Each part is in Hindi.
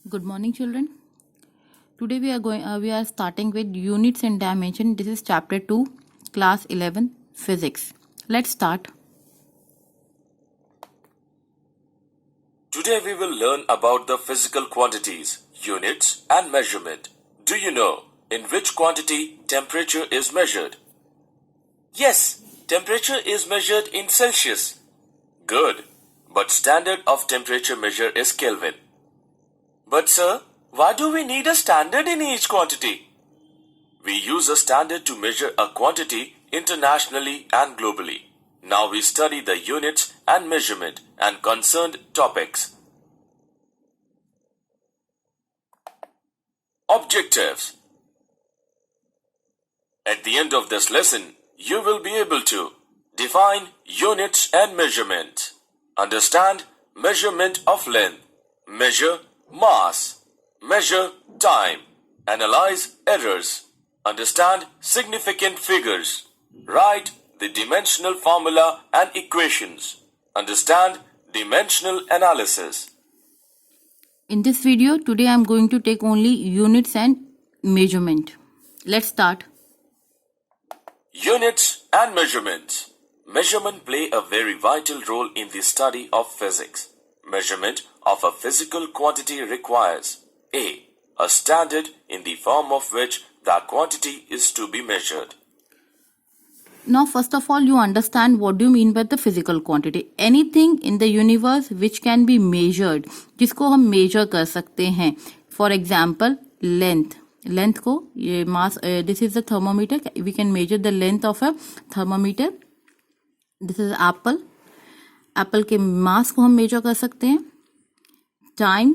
Good morning, children. Today we are starting with units and dimension. This is chapter 2, class 11, physics. Let's start. Today we will learn about the physical quantities, units and measurement. Do you know in which quantity temperature is measured? Yes, temperature is measured in Celsius. Good, but standard of temperature measure is Kelvin. But sir, why do we need a standard in each quantity? We use a standard to measure a quantity internationally and globally. Now we study the units and measurement and concerned topics. Objectives. At the end of this lesson, you will be able to define units and measurement, understand measurement of length, measure mass, measure time, analyze errors, understand significant figures, write the dimensional formula and equations, understand dimensional analysis. In this video, today I am going to take only units and measurement. Let's start. Units and measurements. Measurement play a very vital role in the study of physics. Measurement of a physical quantity requires A. A standard in the form of which that quantity is to be measured. Now, first of all, you understand what do you mean by the physical quantity. Anything in the universe which can be measured, जिसको हम measure कर सकते हैं. For example, length. Length को ये mass. This is the thermometer. We can measure the length of a thermometer. This is apple. Apple के mass को हम measure कर सकते हैं. Time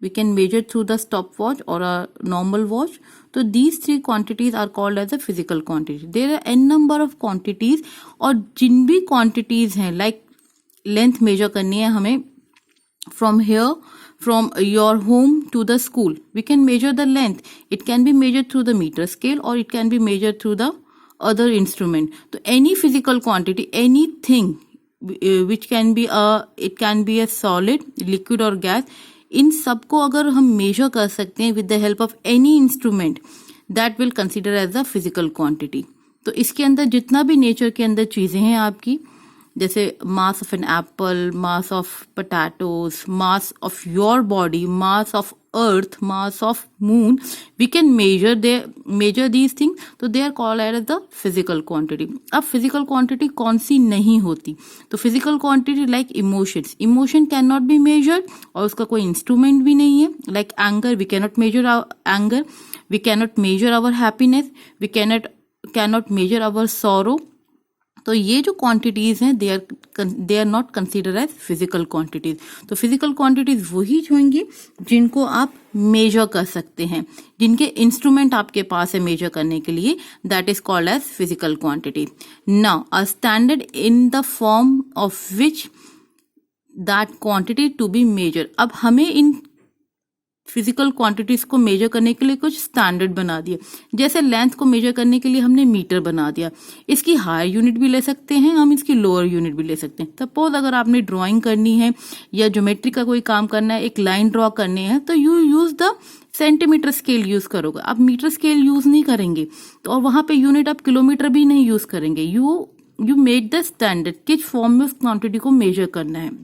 we can measure through the stopwatch or a normal watch. So these three quantities are called as a physical quantity. There are n number of quantities और जिन भी quantities हैं like length measure करनी है हमें from here, from your home to the school. We can measure the length. It can be measured through the meter scale or it can be measured through the other instrument. So any physical quantity, anything which can be it can be a solid, liquid or gas. इन सबको अगर हम मेजर कर सकते हैं with the help of any instrument that will consider as a physical quantity. तो इसके अंदर जितना भी नेचर के अंदर चीजें हैं आपकी, जैसे mass of an apple, mass of potatoes, mass of your body, mass of earth, mass of moon, we can measure these things. तो they are called as the physical quantity. अब फिजिकल क्वांटिटी कौन सी नहीं होती? तो physical quantity like emotions. Emotion can not be measured और उसका कोई इंस्ट्रूमेंट भी नहीं है. Like anger, we can not measure anger, we can not measure our happiness, we can not measure our sorrow. तो ये जो क्वांटिटीज हैं they are not consider as physical quantities. तो फिजिकल क्वांटिटीज वही होंगी जिनको आप मेजर कर सकते हैं, जिनके इंस्ट्रूमेंट आपके पास है मेजर करने के लिए. That is called as physical quantity. Now a standard in the form of which that quantity to be measure. अब हमें इन फिजिकल क्वांटिटीज को मेजर करने के लिए कुछ स्टैंडर्ड बना दिए. जैसे लेंथ को मेजर करने के लिए हमने मीटर बना दिया. इसकी हायर यूनिट भी ले सकते हैं हम, इसकी लोअर यूनिट भी ले सकते हैं. सपोज अगर आपने ड्राइंग करनी है या ज्योमेट्री का कोई काम करना है, एक लाइन ड्रॉ करनी है, तो you use the centimetre scale use करोगे. आप मीटर स्केल यूज नहीं करेंगे तो और वहां पे यूनिट आप किलोमीटर भी नहीं यूज करेंगे. यू मेड द स्टैंडर्ड किस फॉर्म में उस क्वांटिटी को मेजर करना है.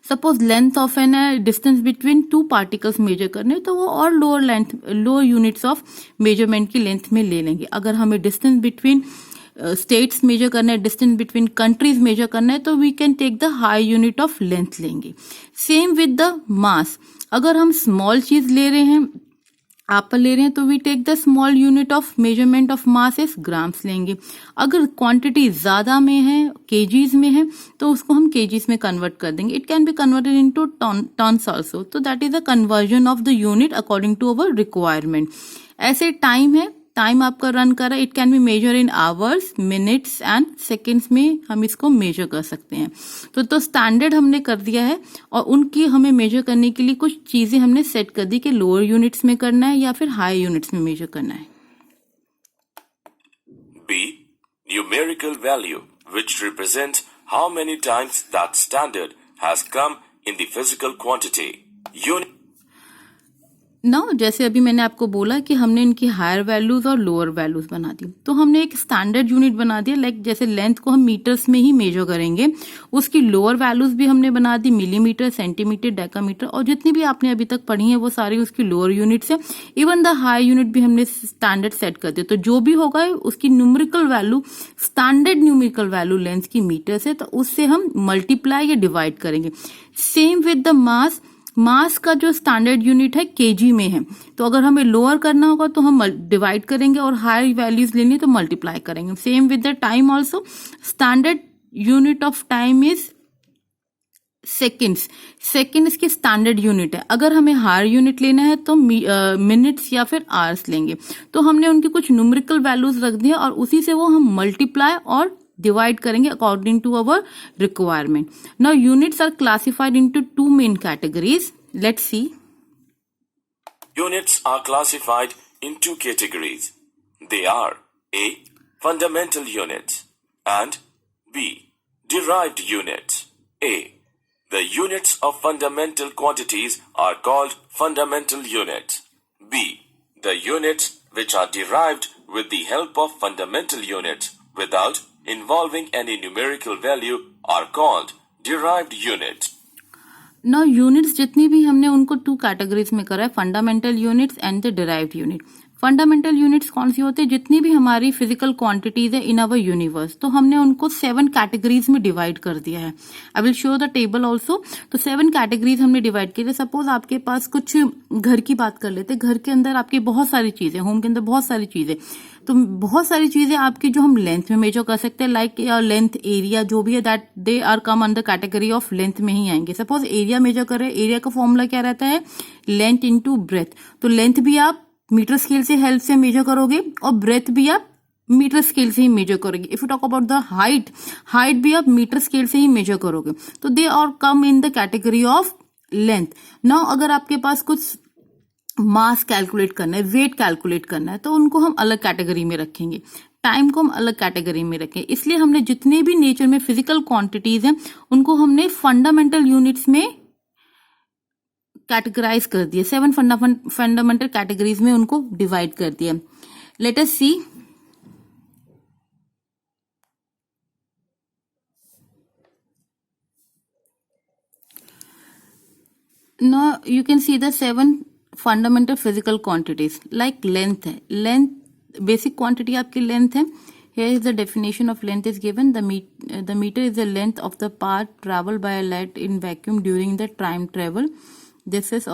Suppose length of an distance between two particles measure करने, तो वो और लोअर यूनिट्स ऑफ मेजरमेंट की लेंथ में ले लेंगे. अगर हमें डिस्टेंस बिटवीन स्टेट्स मेजर करना है, डिस्टेंस बिटवीन कंट्रीज मेजर करना है, तो we can take the high unit of length लेंगे. Same with the mass. अगर हम स्मॉल चीज ले रहे हैं, एप्पल ले रहे हैं, तो we take the small unit of measurement of mass is grams लेंगे. अगर क्वांटिटी ज्यादा में है, केजीज में है, तो उसको हम केजीज में कन्वर्ट कर देंगे. It can be converted into tons also. तो that is the conversion of the unit according to our requirement. ऐसे टाइम है, टाइम आपका रन कर रहा है, it can be measure in hours, minutes and seconds में हम इसको मेजर कर सकते हैं. तो स्टैंडर्ड हमने कर दिया है और उनकी हमें मेजर करने के लिए कुछ चीजें हमने सेट कर दी कि लोअर यूनिट्स में करना है या फिर हाई यूनिट्स में मेजर करना है. B. Numerical value, which represents how many times that standard has come in the physical quantity. ना जैसे अभी मैंने आपको बोला कि हमने इनकी हायर वैल्यूज और लोअर वैल्यूज बना दी, तो हमने एक स्टैंडर्ड यूनिट बना दिया, लाइक जैसे लेंथ को हम मीटर्स में ही मेजर करेंगे, उसकी लोअर वैल्यूज भी हमने बना दी मिलीमीटर, सेंटीमीटर, डेकामीटर, और जितनी भी आपने अभी तक पढ़ी है वो सारी उसकी लोअर यूनिट्स है। इवन द हाई यूनिट भी हमने स्टैंडर्ड सेट कर दिया, तो जो भी होगा उसकी numerical value, standard numerical value length की मीटर से, तो उससे हम मल्टीप्लाई या डिवाइड करेंगे। सेम विद द मास, मास का जो स्टैंडर्ड यूनिट है केजी में है, तो अगर हमें लोअर करना होगा तो हम डिवाइड करेंगे, और हाई वैल्यूज लेनी तो मल्टीप्लाई करेंगे। Same with the time also, standard unit of time is seconds, second इसकी स्टैंडर्ड यूनिट है। अगर हमें हायर यूनिट लेना है तो मिनट्स या फिर आवर्स लेंगे। तो हमने उनकी कुछ न्यूमेरिकल वैल्यूज रख दी है, और उसी से वो हम मल्टीप्लाई और डिवाइड करेंगे according to our requirement. Now units are classified into two main categories, let's see. Units are classified in two categories. They are A. Fundamental units and B. Derived units. A. The units of fundamental quantities are called fundamental units. B. The units which are derived with the help of fundamental units without involving any numerical value are called derived units. Now units जितनी भी हमने उनको टू कैटेगरीज में करा है, fundamental units and the derived unit. Fundamental units कौन सी होती है? जितनी भी हमारी फिजिकल क्वांटिटीज है इन अवर यूनिवर्स, तो हमने उनको 7 कैटेगरीज में डिवाइड कर दिया है। I will show the table also. तो 7 कैटेगरीज हमने डिवाइड किए। सपोज आपके पास कुछ, घर की बात कर लेते, घर के अंदर आपकी बहुत सारी चीजें, होम के अंदर बहुत सारी चीजें, तो बहुत सारी चीजें आपकी जो हम लेंथ में मेजर कर सकते हैं, लाइक लेंथ, एरिया, जो भी है that they are come under category of length में ही आएंगे। सपोज एरिया मेजर कर रहे हैं, एरिया का फॉर्मूला क्या रहता है? Length into breadth. तो लेंथ भी आप मीटर स्केल से हेल्प से मेजर करोगे, और ब्रेथ भी आप मीटर स्केल से ही मेजर करोगे। If you talk about the height, height भी आप मीटर स्केल से ही मेजर करोगे। तो they are come in the category of length. Now अगर आपके पास कुछ मास कैलकुलेट करना है, वेट कैलकुलेट करना है, तो उनको हम अलग कैटेगरी में रखेंगे। टाइम को हम अलग कैटेगरी में रखें। इसलिए हमने जितने भी नेचर में फिजिकल क्वांटिटीज हैं उनको हमने फंडामेंटल यूनिट्स में कैटेगराइज कर दिया। 7 फंडामेंटल कैटेगरीज में उनको डिवाइड कर दिया। Let us see. Now you can see the 7 fundamental physical quantities like length है। length basic quantity आपकी length है। Here is the definition of length is given. The meter is the length of the path traveled by a light in vacuum during the time travel. This is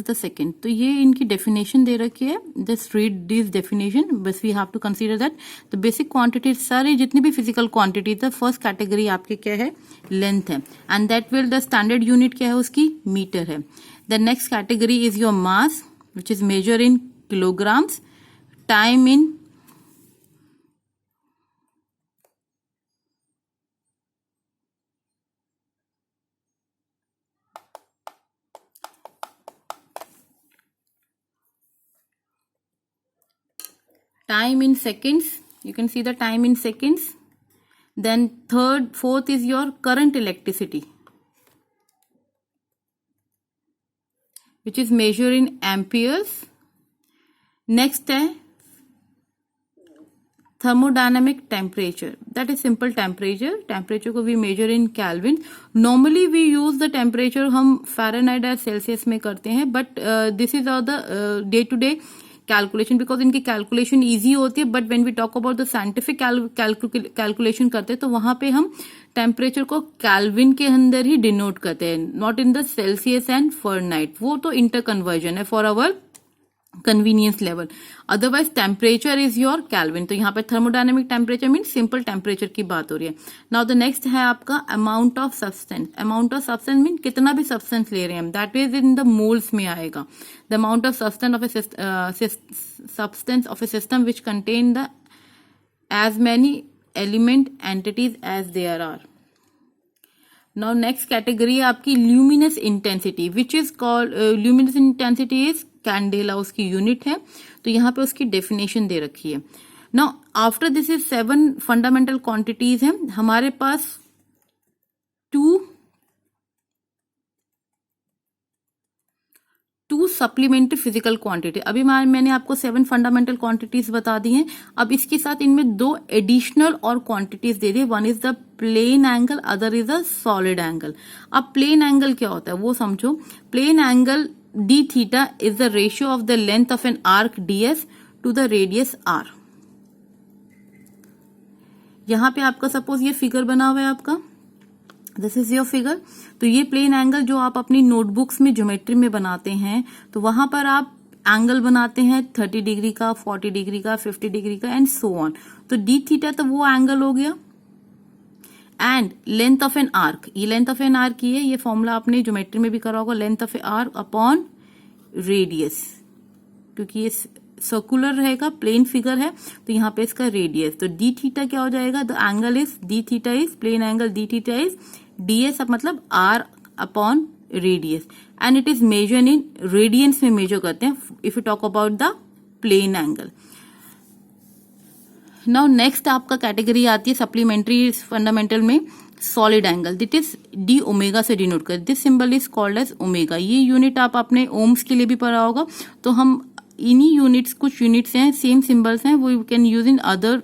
the second. तो ये इनकी definition दे रखी है। Just read this definition. बस we have to consider that the basic quantity, सारे जितनी भी physical quantity था, first category आपके क्या है? Length है। And that will the standard unit क्या है उसकी? Meter है। The next category is your mass, which is measured in kilograms. Time in seconds. You can see the time in seconds. Then fourth is your current electricity, which is measured in amperes. Next है thermodynamic temperature, that is simple temperature को we measure in Kelvin. Normally we use the temperature हम Fahrenheit or Celsius में करते हैं, but this is all the day to day calculation, because इनकी कैलकुलेशन इजी होती है। But when we talk about the scientific calculation करते हैं तो वहां पे हम टेम्परेचर को कैल्विन के अंदर ही डिनोट करते हैं, not in the Celsius and Fahrenheit. वो तो इंटर कन्वर्जन है for our convenience level. Otherwise temperature is your Kelvin. तो यहाँ पे thermodynamic temperature mean simple temperature की बात हो रही है। नाउ द नेक्स्ट है आपका amount of substance. Amount of substance mean कितना भी सब्सटेंस ले रहे हैं हम, that is in the moles में आएगा। The amount of substance of a system which contain the as many element entities as there are. Now next category है आपकी luminous intensity, which is called luminous intensity is candela, उसकी यूनिट है। तो यहाँ पे उसकी डेफिनेशन दे रखी है। Now after this is 7 fundamental quantities हैं हमारे पास। Two supplementary physical quantity. अभी मैंने आपको 7 फंडामेंटल क्वांटिटीज बता दी हैं। अब इसके साथ इनमें 2 एडिशनल और क्वांटिटीज दे दी। One is the plane angle, other is the solid angle. अब प्लेन एंगल क्या होता है वो समझो। Plane angle d theta is the ratio of the length of an arc ds to the radius r। यहां पे आपका सपोज ये फिगर बना हुआ है आपका, दिस इज योर फिगर। तो ये प्लेन एंगल जो आप अपनी नोटबुक्स में ज्योमेट्री में बनाते हैं, तो वहां पर आप एंगल बनाते हैं 30 डिग्री का, 40 डिग्री का, 50 डिग्री का एंड सो ऑन। तो डी थीटा तो वो एंगल हो गया। And length of an arc, ये लेंथ ऑफ एन आर्क ही है, ये फॉर्मूला आपने ज्योमेट्री में भी करा होगा, length of A arc upon radius, क्योंकि ये सर्कुलर रहेगा, प्लेन फिगर है, तो यहाँ पे इसका रेडियस। तो डी थीटा क्या हो जाएगा, the angle is d theta is plane angle d theta is ds मतलब r upon radius and it is measure in radians में मेजर करते हैं if you talk about the plane angle. Now next आपका कैटेगरी आती है सप्लीमेंट्री फंडामेंटल में solid angle, that is d omega से डिनोट कर, this symbol is called as omega. ये यूनिट आप अपने ओम्स के लिए भी पढ़ा होगा, तो हम इन्हीं यूनिट्स, कुछ यूनिट्स हैं सेम सिंबल्स हैं, वो you can use in other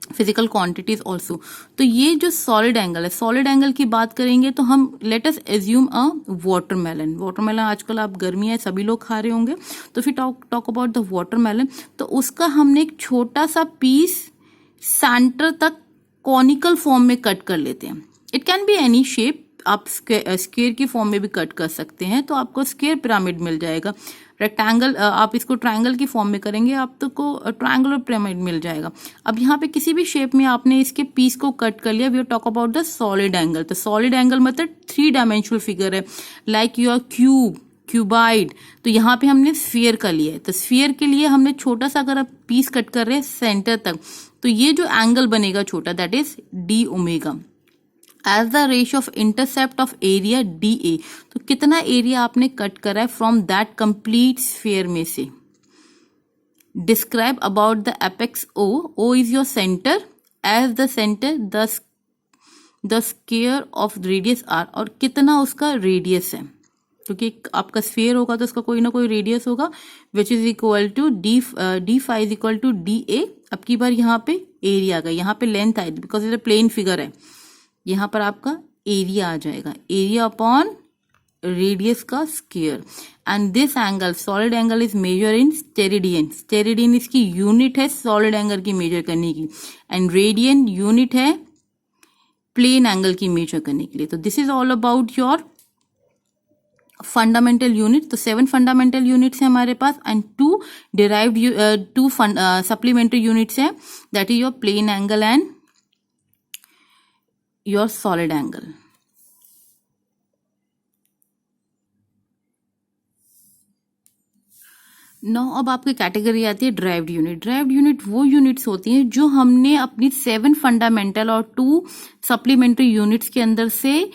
physical quantities also. तो ये जो सॉलिड एंगल है, सॉलिड एंगल की बात करेंगे तो हम लेट अस एज्यूम अ वाटरमेलन। वाटरमेलन आजकल आप गर्मी है सभी लोग खा रहे होंगे, तो फिर टॉक अबाउट द वाटरमेलन, तो उसका हमने एक छोटा सा पीस सेंटर तक कॉनिकल फॉर्म में कट कर लेते हैं। It can be any shape, आप स्क्वायर की फॉर्म में भी कट कर सकते हैं, तो आपको स्क्वायर पिरामिड मिल जाएगा। रेक्टेंगल आप इसको ट्रायंगल की फॉर्म में करेंगे, आपको ट्रायंगुलर पिरामिड मिल जाएगा। अब यहाँ पे किसी भी शेप में आपने इसके पीस को कट कर लिया, we are talk about the solid angle. तो सॉलिड एंगल मतलब 3 डायमेंशनल फिगर है, लाइक योर क्यूब, क्यूबाइड। तो यहाँ पे हमने स्फीयर का लिया है, तो स्फीयर के लिए हमने छोटा सा अगर आप पीस कट कर रहे हैं सेंटर तक, तो ये जो एंगल बनेगा छोटा, that is d omega as the ratio of intercept of area d A. तो कितना एरिया आपने कट करा है फ्रॉम दैट कंप्लीट स्फीयर में से। Describe about the apex O, O is your centre, as the centre the square of radius r, और कितना उसका रेडियस है, क्योंकि आपका स्फीयर होगा तो उसका कोई ना कोई रेडियस होगा, which is equal to d five is equal to d A. अब की बार यहाँ पे एरिया आ गया, यहाँ पे लेंथ आई बिकॉज ये प्लेन फिगर है, यहाँ पर आपका एरिया आ जाएगा, एरिया अपॉन रेडियस का square. And this angle solid angle is measure in steradian, steradian इसकी यूनिट है सॉलिड एंगल की मेजर करने की, एंड रेडियन यूनिट है प्लेन एंगल की मेजर करने के लिए। तो this is all about your fundamental unit. तो 7 फंडामेंटल यूनिट्स हैं हमारे पास एंड 2 डिराइव्ड 2 सप्लीमेंट्री यूनिट्स हैं, that is your plane angle and your solid angle. Now अब आपकी कैटेगरी आती है ड्राइव्ड यूनिट। ड्राइव्ड यूनिट वो यूनिट्स होती हैं जो हमने अपनी 7 फंडामेंटल और 2 सप्लीमेंट्री यूनिट्स के अंदर से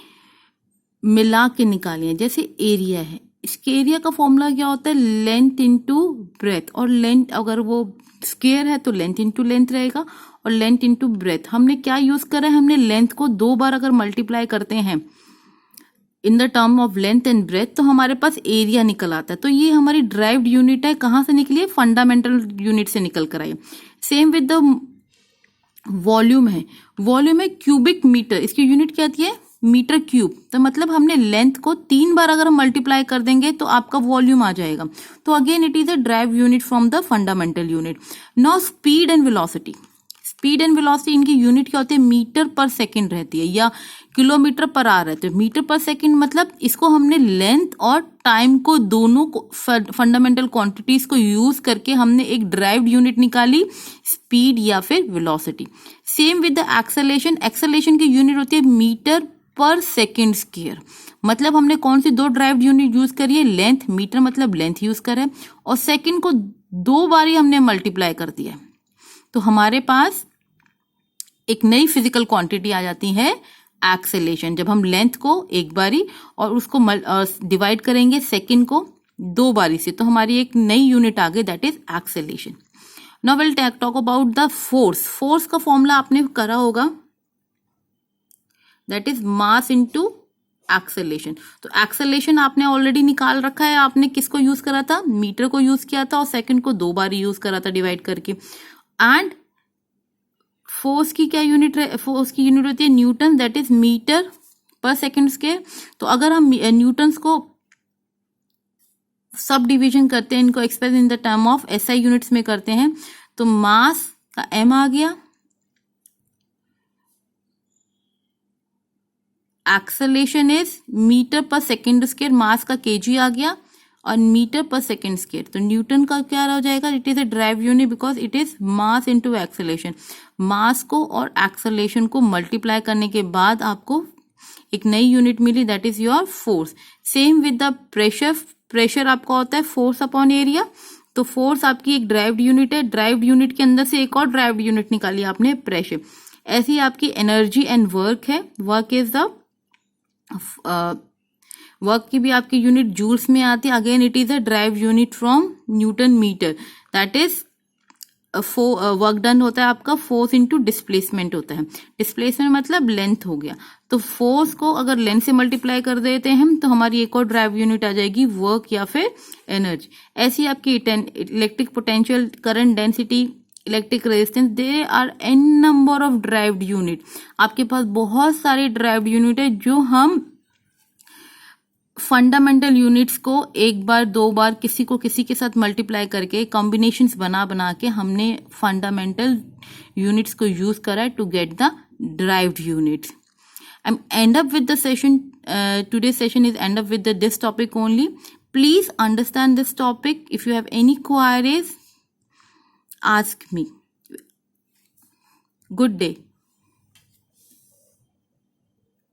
मिला के निकाली हैं। जैसे एरिया है, इसके एरिया का फॉर्मूला क्या होता है, लेंथ इनटू ब्रेथ, और लेंथ अगर वो स्क्वायर है तो लेंथ इनटू लेंथ रहेगा, और लेंथ इनटू ब्रेथ। हमने क्या यूज करा है, हमने लेंथ को 2 बार अगर मल्टीप्लाई करते हैं in the term of length and breadth, तो हमारे पास एरिया निकल आता है। तो ये हमारी ड्राइव्ड यूनिट है, कहाँ से निकली है, फंडामेंटल यूनिट से निकल कर आई। सेम विद द वॉल्यूम है, वॉल्यूम है क्यूबिक मीटर, इसकी यूनिट क्या आती है, मीटर क्यूब। तो मतलब हमने लेंथ को 3 बार अगर हम मल्टीप्लाई कर देंगे तो आपका वॉल्यूम आ जाएगा। तो again it is a drive unit from the fundamental unit. Now speed and velocity, speed and velocity इनकी यूनिट क्या होती है, मीटर पर सेकंड रहती है या किलोमीटर पर आवर रहती है। मीटर पर सेकंड मतलब इसको हमने लेंथ और टाइम को दोनों को फंडामेंटल क्वांटिटीज को यूज करके हमने एक ड्राइव्ड यूनिट निकाली, स्पीड या फिर velocity. Same with the acceleration, acceleration की यूनिट होती है मीटर पर सेकेंड स्क्वायर। मतलब हमने कौन सी 2 ड्राइव्ड यूनिट यूज करी है, लेंथ, मीटर मतलब लेंथ यूज करें, और सेकेंड को 2 बार ही हमने मल्टीप्लाई कर दिया। तो हमारे पास एक नई फिजिकल क्वांटिटी आ जाती है एक्सेलरेशन, जब हम लेंथ को एक बारी और उसको डिवाइड करेंगे सेकेंड को 2 बारी से, तो हमारी एक नई यूनिट आ गई, that is acceleration. Now will talk about the force. Force का फॉर्मूला आपने करा होगा, that is mass into acceleration. तो एक्सेलेरेशन आपने ऑलरेडी निकाल रखा है, आपने किसको यूज करा था, मीटर को यूज किया था और सेकंड को 2 बार यूज करा था डिवाइड करके। एंड फोर्स की क्या यूनिट, फोर्स की यूनिट होती है न्यूटन, दैट इज मीटर पर सेकेंड स्क्वायर। तो अगर हम न्यूटन्स को सब डिविजन करते हैं, इनको express in the term of SI units में करते हैं, तो मास का एम आ गया, एक्सेलेरेशन इज मीटर पर सेकेंड स्क्वायर, मास का केजी आ गया और मीटर पर सेकेंड स्क्वायर। तो न्यूटन का क्या हो जाएगा, it is a drive unit because it is mass into acceleration. Mass को और एक्सेलेरेशन को मल्टीप्लाई करने के बाद आपको एक नई यूनिट मिली, that is your force. Same with the pressure, pressure आपका होता है फोर्स अपॉन एरिया। तो फोर्स आपकी एक ड्राइव्ड यूनिट है, ड्राइव्ड यूनिट के अंदर से एक और ड्राइव्ड यूनिट निकाली आपने, प्रेशर। ऐसी आपकी एनर्जी एंड वर्क है, वर्क इज द वर्क की भी आपकी यूनिट जूल्स में आती है। Again it is a drive unit from Newton metre, that is work done होता है आपका फोर्स इंटू डिस्प्लेसमेंट होता है। डिस्प्लेसमेंट मतलब लेंथ हो गया। तो फोर्स को अगर लेंथ से मल्टीप्लाई कर देते हैं हम, तो हमारी एक और ड्राइव यूनिट आ जाएगी, वर्क या फिर एनर्जी। ऐसी आपकी electric potential, current density, electric resistance, they are n number of derived unit. आपके पास बहुत सारे ड्राइव्ड यूनिट है जो हम फंडामेंटल यूनिट्स को एक बार 2 बार किसी को किसी के साथ मल्टीप्लाई करके कॉम्बिनेशंस बना के हमने फंडामेंटल यूनिट्स को यूज करा है to get the derived units. I'm end up with the session. Today's session is end up with this topic only. Please understand this topic. If you have any queries, ask me. Good day.